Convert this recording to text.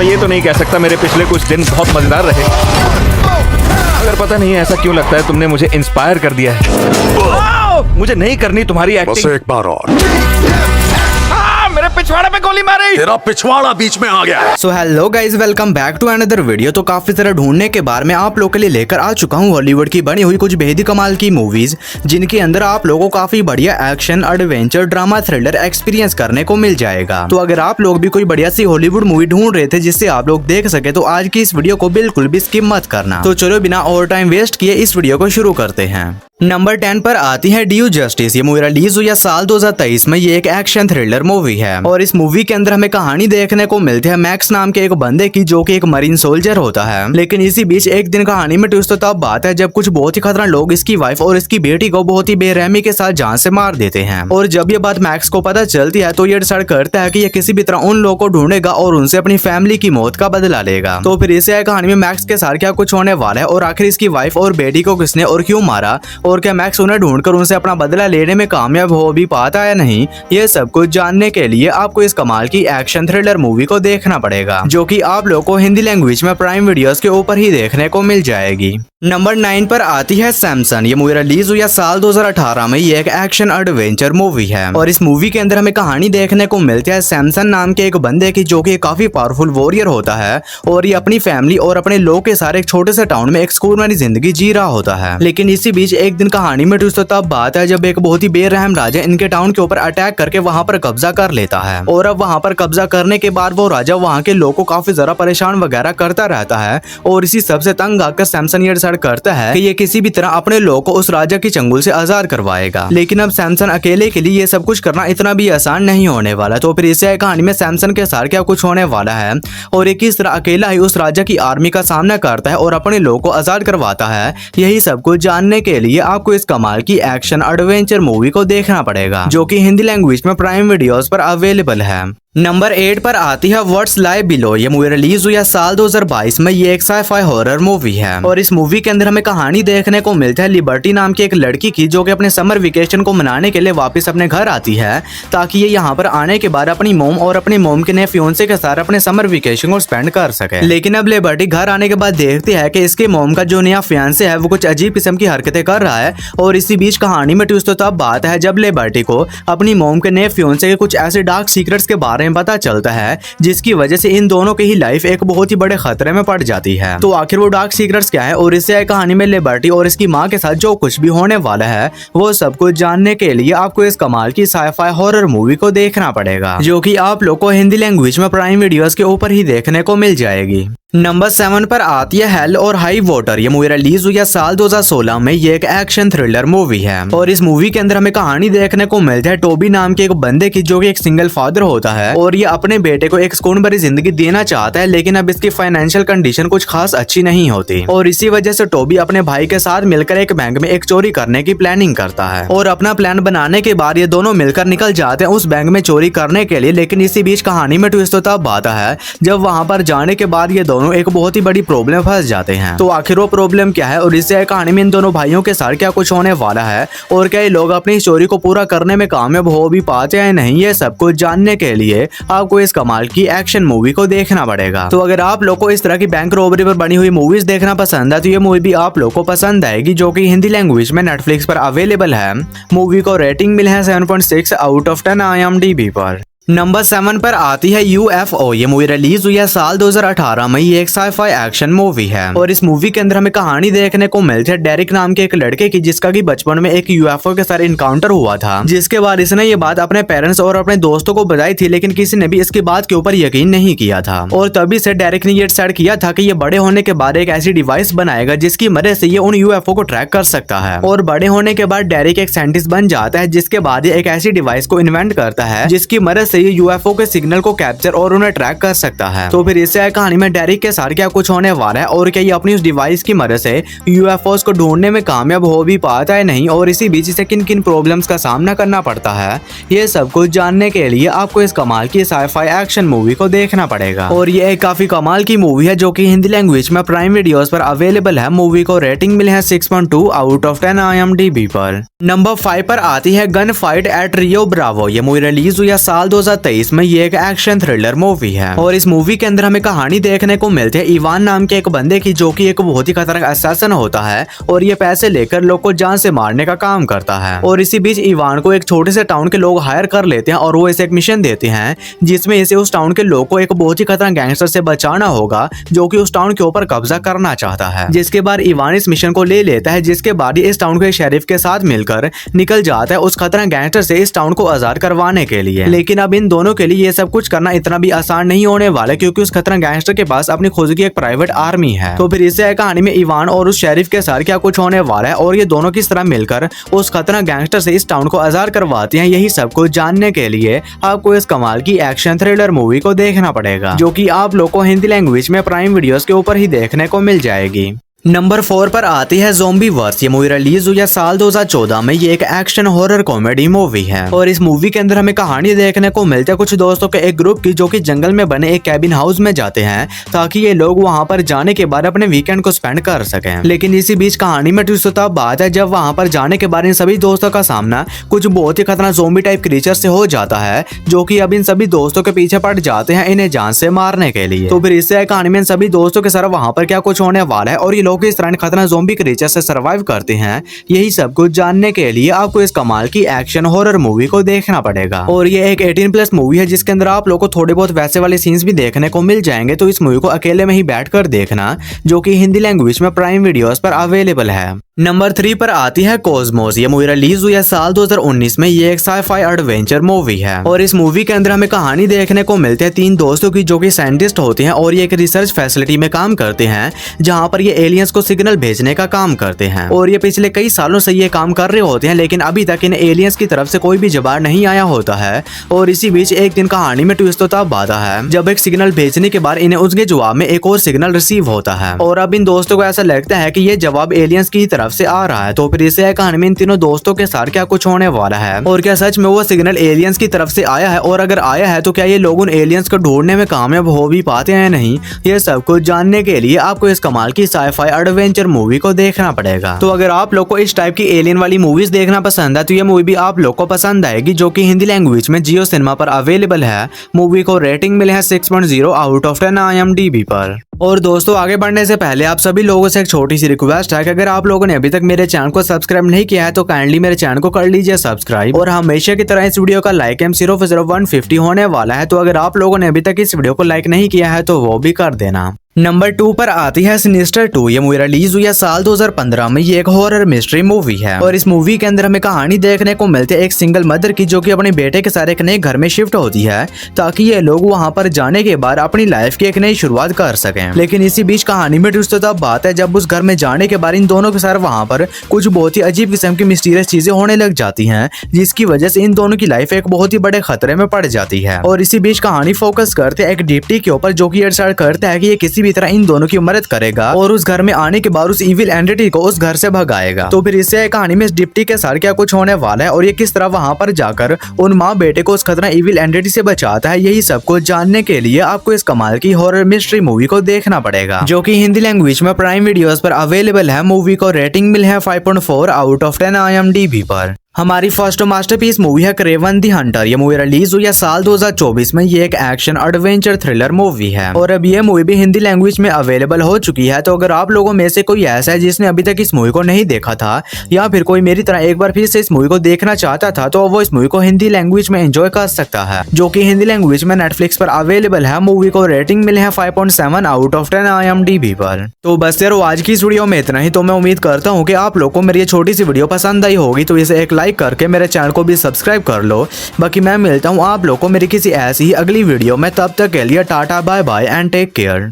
मैं ये तो नहीं कह सकता मेरे पिछले कुछ दिन बहुत मजेदार रहे, मगर पता नहीं ऐसा क्यों लगता है तुमने मुझे इंस्पायर कर दिया है। मुझे नहीं करनी तुम्हारी एक्टिंग। बस एक बार और। मेरे पिछवाड़े पे गोली मारी। तेरा पिछवाड़ा बीच में आ गया। So hello guys, welcome back to another video. तो काफी सारा ढूंढने के बाद मैं आप लोग के लिए लेकर आ चुका हूँ हॉलीवुड की बनी हुई कुछ बेहद कमाल की मूवीज, जिनके अंदर आप लोगों को काफी बढ़िया action, adventure, drama, thriller experience करने को मिल जाएगा। तो अगर आप लोग भी कोई बढ़िया सी हॉलीवुड मूवी ढूंढ रहे थे जिससे आप लोग देख सके, तो आज की इस वीडियो को बिल्कुल भी स्किप मत करना। तो चलो बिना और टाइम वेस्ट किए इस वीडियो को शुरू करते हैं। नंबर 10 पर आती है ड्यू जस्टिस। ये मूवी रिलीज हुई है साल 2023 में। ये एक एक्शन थ्रिलर मूवी है और इस मूवी के अंदर हमें कहानी देखने को मिलती है मैक्स नाम के एक बंदे की, जो कि एक मरीन सोल्जर होता है। लेकिन इसी बीच एक दिन कहानी में ट्विस्ट तब बात है जब कुछ बहुत ही खतरनाक लोग इसकी वाइफ और इसकी बेटी को बहुत ही बेरहमी के साथ जान से मार देते हैं। और जब ये बात मैक्स को पता चलती है तो ये डिसाइड करता है कि ये किसी भी तरह उन लोगों को ढूंढेगा और उनसे अपनी फैमिली की मौत का बदला लेगा। तो फिर इसे कहानी में मैक्स के साथ क्या कुछ होने वाला है और आखिर इसकी वाइफ और बेटी को किसने और क्यों मारा, और क्या मैक्स उन्हें ढूंढकर उनसे अपना बदला लेने में कामयाब हो भी पाता है नहीं, ये सब कुछ जानने के लिए आपको इस कमाल की एक्शन थ्रिलर मूवी को देखना पड़ेगा, जो कि आप लोगों को हिंदी लैंग्वेज में प्राइम वीडियोस के ऊपर ही देखने को मिल जाएगी। नंबर 9 पर आती है सैमसन। ये मूवी रिलीज हुई है साल 2018 में। ये एक एक्शन एडवेंचर मूवी है और इस मूवी के अंदर हमें कहानी देखने को मिलती है सैमसन नाम के एक बंदे की, जो कि काफी पावरफुल वॉरियर होता है और ये अपनी फैमिली और अपने लोग के साथ एक छोटे से टाउन में एक सुकून वाली जिंदगी जी रहा होता है। लेकिन इसी बीच एक दिन कहानी में ट्विस्ट तब बात है जब एक बहुत ही बेरहम राजा इनके टाउन के ऊपर अटैक करके वहां पर कब्जा कर लेता है। और अब वहां पर कब्जा करने के बाद वो राजा वहां के लोगों को काफी ज्यादा परेशान वगैरह करता रहता है और इसी सबसे तंग आकर सैमसन ये करता है कि ये किसी भी तरह अपने लोगों को उस राजा की चंगुल से आजाद करवाएगा। लेकिन अब सैमसन अकेले के लिए ये सब कुछ करना इतना भी आसान नहीं होने वाला। तो फिर इसे कहानी में सैमसन के साथ क्या कुछ होने वाला है और ये किस तरह अकेला ही उस राजा की आर्मी का सामना करता है और अपने लोगों को आजाद करवाता है, यही सब कुछ जानने के लिए आपको इस कमाल की एक्शन एडवेंचर मूवी को देखना पड़ेगा, जो कि हिंदी लैंग्वेज में प्राइम वीडियोस पर अवेलेबल है। नंबर 8 पर आती है व्हाट्स लाई बिलो। ये मूवी रिलीज हुई है साल 2022 में। ये एक साइ-फाई हॉरर मूवी है और इस मूवी के अंदर हमें कहानी देखने को मिलता है लिबर्टी नाम की एक लड़की की, जो कि अपने समर वेकेशन को मनाने के लिए वापस अपने घर आती है, ताकि ये यहाँ पर आने के बाद अपनी मोम और अपने मोम के नए फियोंसे के साथ अपने समर वेकेशन को स्पेंड कर सके। लेकिन अब लिबर्टी घर आने के बाद देखती है कि इसके मोम का जो नया फियांसे है वो कुछ अजीब किस्म की हरकतें कर रहा है। और इसी बीच कहानी में ट्विस्ट तब बात है जब लिबर्टी को अपनी मोम के नए फियोंसे के कुछ ऐसे डार्क सीक्रेट्स के बारे में पता चलता है, जिसकी वजह से इन दोनों की ही लाइफ एक बहुत ही बड़े खतरे में पड़ जाती है। तो आखिर वो डार्क सीक्रेट्स क्या है और इससे कहानी में लिबर्टी और इसकी माँ के साथ जो कुछ भी होने वाला है, वो सब कुछ जानने के लिए आपको इस कमाल की साइ-फाई हॉरर मूवी को देखना पड़ेगा, जो कि आप लोग को हिंदी लैंग्वेज में प्राइम वीडियोस के ऊपर ही देखने को मिल जाएगी। नंबर 7 पर आती है हेल और हाई वाटर। ये मूवी रिलीज हुई है साल 2016 में। ये एक एक्शन थ्रिलर मूवी है और इस मूवी के अंदर हमें कहानी देखने को मिलती है टोबी नाम के एक बंदे की, जो कि एक सिंगल फादर होता है और ये अपने बेटे को एक सुकून भरी जिंदगी देना चाहता है। लेकिन अब इसकी फाइनेंशियल कंडीशन कुछ खास अच्छी नहीं होती और इसी वजह से टोबी अपने भाई के साथ मिलकर एक बैंक में एक चोरी करने की प्लानिंग करता है और अपना प्लान बनाने के बाद ये दोनों मिलकर निकल जाते हैं उस बैंक में चोरी करने के लिए। लेकिन इसी बीच कहानी में ट्विस्ट तब आता है जब वहां पर जाने के बाद ये दोनों एक बहुत ही बड़ी प्रॉब्लम फंस जाते हैं। तो आखिर वो प्रॉब्लम क्या है और इससे कहानी में इन दोनों भाइयों के साथ क्या कुछ होने वाला है और क्या ये लोग अपनी चोरी को पूरा करने में कामयाब हो भी पाते हैं नहीं, ये सब कुछ जानने के लिए आपको इस कमाल की एक्शन मूवी को देखना पड़ेगा। तो अगर आप लोग को इस तरह की बैंक रॉबरी पर बनी हुई मूवीज देखना पसंद है तो ये मूवी भी आप लोग को पसंद आएगी, जो कि हिंदी लैंग्वेज में नेटफ्लिक्स पर अवेलेबल है। मूवी को रेटिंग मिली है 7.6 आउट ऑफ 10 IMDb पर। नंबर 7 पर आती है UFO। ये मूवी रिलीज हुई है साल 2018 में। ये एक साइ-फाई एक्शन मूवी है और इस मूवी के अंदर हमें कहानी देखने को मिलती है डेरिक नाम के एक लड़के की, जिसका कि बचपन में एक UFO के साथ इनकाउंटर हुआ था, जिसके बाद इसने ये बात अपने पेरेंट्स और अपने दोस्तों को बताई थी। लेकिन किसी ने भी इसकी बात के ऊपर यकीन नहीं किया था और तभी से डेरिक ने ये डिसाइड किया था कि ये बड़े होने के बाद एक ऐसी डिवाइस बनाएगा जिसकी मदद से ये उन UFO को ट्रैक कर सकता है। और बड़े होने के बाद डेरिक एक साइंटिस्ट बन जाता है, जिसके बाद ये एक ऐसी डिवाइस को इन्वेंट करता है जिसकी मदद से ये UFO के सिग्नल को कैप्चर और उन्हें ट्रैक कर सकता है। तो फिर इससे कहानी में डेरिक के साथ क्या कुछ होने वाला है और क्या ये अपनी उस डिवाइस की मदद से UFOs को ढूंढने में कामयाब हो भी पाता है नहीं, और इसी बीच से किन किन प्रॉब्लम्स का सामना करना पड़ता है, ये सब कुछ जानने के लिए आपको इस कमाल की साइ-फाई एक्शन मूवी को देखना पड़ेगा। और ये एक काफी कमाल की मूवी है, जो कि हिंदी लैंग्वेज में प्राइम वीडियोस पर अवेलेबल है। मूवी को रेटिंग मिली है 6.2 आउट ऑफ 10 IMDb पर। नंबर 5 पर आती है गन फाइट एट रियो ब्रावो। ये मूवी रिलीज हुई है साल 2023 में ये एक एक्शन थ्रिलर मूवी है और इस मूवी के अंदर हमें कहानी देखने को मिलती है इवान नाम के एक बंदे की, जो कि एक बहुत ही खतरनाक असैसिन होता है और ये पैसे लेकर लोग को जान से मारने का काम करता है। और इसी बीच इवान को एक छोटे से टाउन के लोग हायर कर लेते हैं और वो इसे एक मिशन देते हैं जिसमें इसे उस टाउन के लोग को एक बहुत ही खतरनाक गैंगस्टर से बचाना होगा जो कि उस टाउन के ऊपर कब्जा करना चाहता है। जिसके बाद इवान इस मिशन को ले लेता है, जिसके बाद इस टाउन के शेरिफ के साथ मिलकर निकल जाता है उस खतरनाक गैंगस्टर से इस टाउन को आजाद करवाने के लिए। लेकिन अब इन दोनों के लिए ये सब कुछ करना इतना भी आसान नहीं होने वाला, क्योंकि उस खतरनाक गैंगस्टर के पास अपनी खुद की एक प्राइवेट आर्मी है। तो फिर इससे कहानी में इवान और उस शेरिफ के साथ क्या कुछ होने वाला है और ये दोनों किस तरह मिलकर उस खतरनाक गैंगस्टर से इस टाउन को आजाद करवाते हैं, यही सब कुछ जानने के लिए आपको इस कमाल की एक्शन थ्रिलर मूवी को देखना पड़ेगा, जो कि आप लोग को हिंदी लैंग्वेज में प्राइम वीडियोस के ऊपर ही देखने को मिल जाएगी। नंबर 4 पर आती है ज़ॉम्बीवर्स। ये मूवी रिलीज हुई है साल 2014 में। ये एक एक्शन हॉरर कॉमेडी मूवी है और इस मूवी के अंदर हमें कहानी देखने को मिलती है कुछ दोस्तों के एक ग्रुप की, जो कि जंगल में बने एक कैबिन हाउस में जाते हैं ताकि ये लोग वहां पर जाने के बाद अपने वीकेंड को स्पेंड कर सकें। लेकिन इसी बीच कहानी में ट्विस्ट तब बात है जब वहां पर जाने के बाद इन सभी दोस्तों का सामना कुछ बहुत ही खतरनाक ज़ॉम्बी टाइप क्रीचर से हो जाता है, जो कि अब इन सभी दोस्तों के पीछे पड़ जाते हैं इन्हें जान से मारने के लिए। तो फिर इससे कहानी में इन सभी दोस्तों के साथ वहां पर क्या कुछ होने वाला है और ये लोग इस तरह खतरनाक ज़ॉम्बी क्रीचर से सर्वाइव करते हैं, यही सब कुछ जानने के लिए आपको इस कमाल की एक्शन हॉरर मूवी को देखना पड़ेगा। और ये एक 18+ मूवी है जिसके अंदर आप लोगों को थोड़े बहुत वैसे वाले सीन्स भी देखने को मिल जाएंगे, तो इस मूवी को अकेले में ही बैठकर देखना, जो कि हिंदी लैंग्वेज में प्राइम वीडियोस पर अवेलेबल है। नंबर 3 पर आती है कॉस्मोस। ये मूवी रिलीज हुई है साल 2019 में। ये एक साइफाई एडवेंचर मूवी है और इस मूवी के अंदर हमें कहानी देखने को मिलती है 3 दोस्तों की, जो कि साइंटिस्ट होते हैं और ये एक रिसर्च फैसिलिटी में काम करते हैं जहां पर ये एलियंस को सिग्नल भेजने का काम करते हैं। और ये पिछले कई सालों से ये काम कर रहे होते हैं, लेकिन अभी तक इन एलियंस की तरफ से कोई भी जवाब नहीं आया होता है। और इसी बीच एक दिन कहानी में ट्विस्ट तब आता है जब एक सिग्नल भेजने के बाद इन्हें उसके जवाब में एक और सिग्नल रिसीव होता है और अब इन दोस्तों को ऐसा लगता है कि ये जवाब एलियंस की तरफ से आ रहा है। तो फिर इससे कहानी में इन तीनों दोस्तों के साथ क्या कुछ होने वाला है और क्या सच में वो सिग्नल एलियंस की तरफ से आया है, और अगर आया है तो क्या ये लोग उन एलियंस को ढूंढने में कामयाब हो भी पाते हैं नहीं, ये सब कुछ जानने के लिए आपको इस कमाल की साइफाई एडवेंचर मूवी को देखना पड़ेगा। तो अगर आप लोग को इस टाइप की एलियन वाली मूवीज देखना पसंद है तो ये मूवी भी आप लोग को पसंद आएगी, जो कि हिंदी लैंग्वेज में जियो सिनेमा पर अवेलेबल है। मूवी को रेटिंग मिले है 6.0 आउट ऑफ 10 IMDb पर। और दोस्तों आगे बढ़ने से पहले आप सभी लोगों से एक छोटी सी रिक्वेस्ट है कि अगर आप लोगों ने अभी तक मेरे चैनल को सब्सक्राइब नहीं किया है तो काइंडली मेरे चैनल को कर लीजिए सब्सक्राइब। और हमेशा की तरह इस वीडियो का लाइक एम सिर्फ 150 होने वाला है, तो अगर आप लोगों ने अभी तक इस वीडियो को लाइक नहीं किया है तो वो भी कर देना। नंबर 2 पर आती है सिनिस्टर 2। ये मूवी रिलीज हुई है साल 2015 में। ये एक हॉरर मिस्ट्री मूवी है और इस मूवी के अंदर हमें कहानी देखने को मिलती है एक सिंगल मदर की, जो कि अपने बेटे के साथ एक नए घर में शिफ्ट होती है ताकि ये लोग वहां पर जाने के बाद अपनी लाइफ की एक नई शुरुआत कर सकें। लेकिन इसी बीच कहानी में ट्विस्ट तब बात है जब उस घर में जाने के बाद इन दोनों के साथ वहां पर कुछ बहुत ही अजीब किस्म की मिस्टीरियस चीजें होने लग जाती हैं, जिसकी वजह से इन दोनों की लाइफ एक बहुत ही बड़े खतरे में पड़ जाती है। और इसी बीच कहानी फोकस करते हैं एक डिप्टी के ऊपर, जो कि डिसाइड करता है कि ये किसी भी तरह इन दोनों की मदद करेगा और उस घर में आने के बाद उस इविल एंटिटी को उस घर से भगाएगा। तो फिर इससे कहानी में इस डिप्टी के साथ क्या कुछ होने वाला है और ये किस तरह वहां पर जाकर उन माँ बेटे को उस खतरनाक इविल एंटिटी से बचाता है, यही सब कुछ जानने के लिए आपको इस कमाल की हॉरर मिस्ट्री मूवी को देखना पड़ेगा, जो कि हिंदी लैंग्वेज में प्राइम वीडियोस पर अवेलेबल है। मूवी को रेटिंग मिली है 5.4 आउट ऑफ 10 IMDb पर। हमारी फर्स्ट मास्टरपीस मूवी है क्रेवन द हंटर। ये मूवी रिलीज हुई है साल 2024 में। ये एक एक्शन एडवेंचर थ्रिलर मूवी है और अब ये मूवी भी हिंदी लैंग्वेज में अवेलेबल हो चुकी है। तो अगर आप लोगों में से कोई ऐसा है जिसने अभी तक इस मूवी को नहीं देखा था या फिर कोई मेरी तरह एक बार फिर से इस मूवी को देखना चाहता था, तो वो इस मूवी को हिंदी लैंग्वेज में एंजॉय कर सकता है, जो कि हिंदी लैंग्वेज में नेटफ्लिक्स पर अवेलेबल है। मूवी को रेटिंग मिले है 5.7 आउट ऑफ 10 IMDb पर। तो बस यार आज की इस वीडियो में इतना ही। तो मैं उम्मीद करता हूँ कि आप लोग को मेरी ये छोटी सी वीडियो पसंद आई होगी, तो इसे एक लाइक करके मेरे चैनल को भी सब्सक्राइब कर लो। बाकी मैं मिलता हूँ आप लोग को मेरी किसी ऐसी ही अगली वीडियो में, तब तक के लिए tata bye bye and take care.